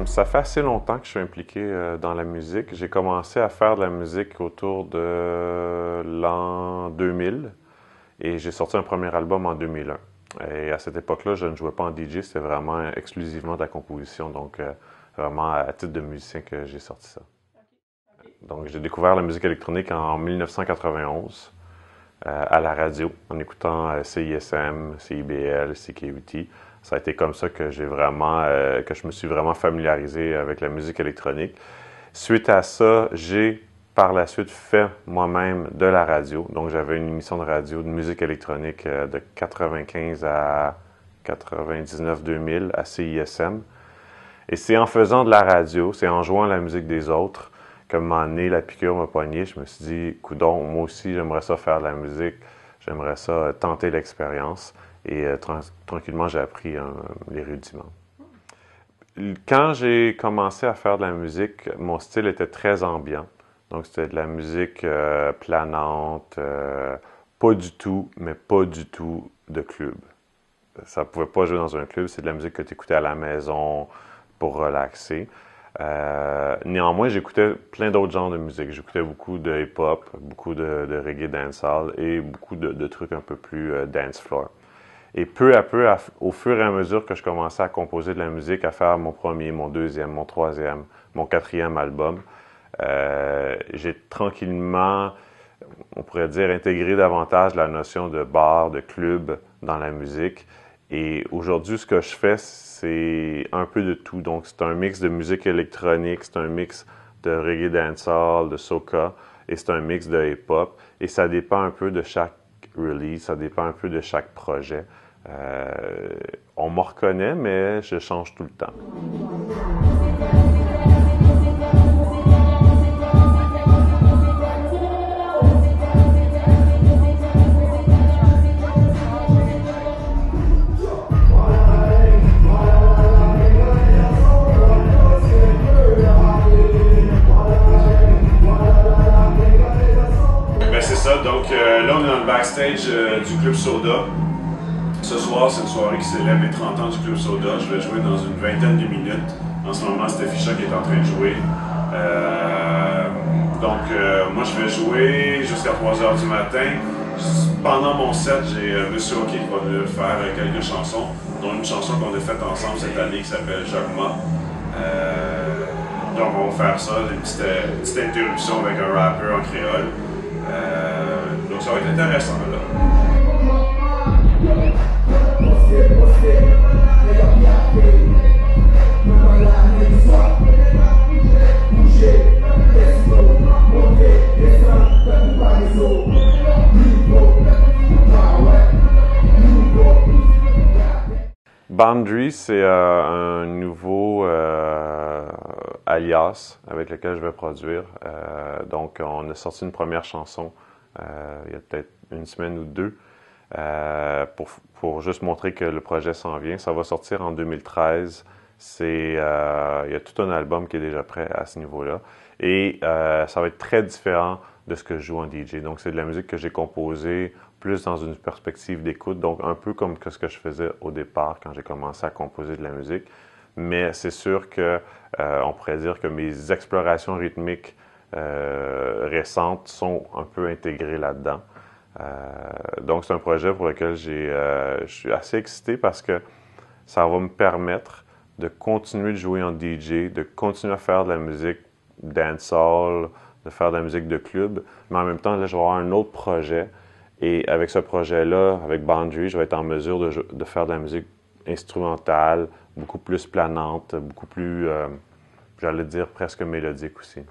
Ça fait assez longtemps que je suis impliqué dans la musique. J'ai commencé à faire de la musique autour de l'an 2000 et j'ai sorti un premier album en 2001. Et à cette époque-là, je ne jouais pas en DJ, c'était vraiment exclusivement de la composition, donc vraiment à titre de musicien que j'ai sorti ça. Donc j'ai découvert la musique électronique en 1991 à la radio, en écoutant CISM, CIBL, CKUT. Ça a été comme ça que que je me suis vraiment familiarisé avec la musique électronique. Suite à ça, j'ai par la suite fait moi-même de la radio. Donc j'avais une émission de radio de musique électronique de 95 à 99-2000 à CISM. Et c'est en faisant de la radio, c'est en jouant la musique des autres, que m'a donné la piqûre m'a pogné. Je me suis dit, coudonc, moi aussi j'aimerais ça faire de la musique, j'aimerais ça tenter l'expérience. Et tranquillement, j'ai appris les rudiments. Quand j'ai commencé à faire de la musique, mon style était très ambiant. Donc, c'était de la musique planante, pas du tout, mais pas du tout de club. Ça ne pouvait pas jouer dans un club, c'est de la musique que tu écoutais à la maison pour relaxer. Néanmoins, j'écoutais plein d'autres genres de musique. J'écoutais beaucoup de hip-hop, beaucoup de reggae dancehall et beaucoup de trucs un peu plus dance floor. Et peu à peu, au fur et à mesure que je commençais à composer de la musique, à faire mon premier, mon deuxième, mon troisième, mon quatrième album, j'ai tranquillement, on pourrait dire, intégré davantage la notion de bar, de club dans la musique. Et aujourd'hui, ce que je fais, c'est un peu de tout. Donc, c'est un mix de musique électronique, c'est un mix de reggae dancehall, de soca, et c'est un mix de hip-hop. Et ça dépend un peu de chaque release, ça dépend un peu de chaque projet. On me reconnaît, mais je change tout le temps. Ben c'est ça, donc là on est dans le backstage du Club Soda. Ce soir, c'est une soirée qui célèbre les 30 ans du Club Soda. Je vais jouer dans une vingtaine de minutes. En ce moment, Steffi Choc est en train de jouer. Moi, je vais jouer jusqu'à 3 h du matin. Pendant mon set, j'ai Monsieur OK qui va venir faire quelques chansons, dont une chanson qu'on a faite ensemble cette année qui s'appelle Jacma. Donc, on va faire ça, une petite interruption avec un rappeur en créole. Donc, ça va être intéressant, là. Boundary, c'est un nouveau alias avec lequel je vais produire. Donc, on a sorti une première chanson il y a peut-être une semaine ou deux pour juste montrer que le projet s'en vient. Ça va sortir en 2013. Il y a tout un album qui est déjà prêt à ce niveau-là. Et ça va être très différent de ce que je joue en DJ. Donc, c'est de la musique que j'ai composée plus dans une perspective d'écoute, donc un peu comme ce que je faisais au départ quand j'ai commencé à composer de la musique. Mais c'est sûr que on pourrait dire que mes explorations rythmiques récentes sont un peu intégrées là-dedans. Donc c'est un projet pour lequel je suis assez excité parce que ça va me permettre de continuer de jouer en DJ, de continuer à faire de la musique dancehall, de faire de la musique de club, mais en même temps, là, je vais avoir un autre projet. Et avec ce projet-là, avec Boundary, je vais être en mesure de faire de la musique instrumentale, beaucoup plus planante, beaucoup plus, j'allais dire, presque mélodique aussi.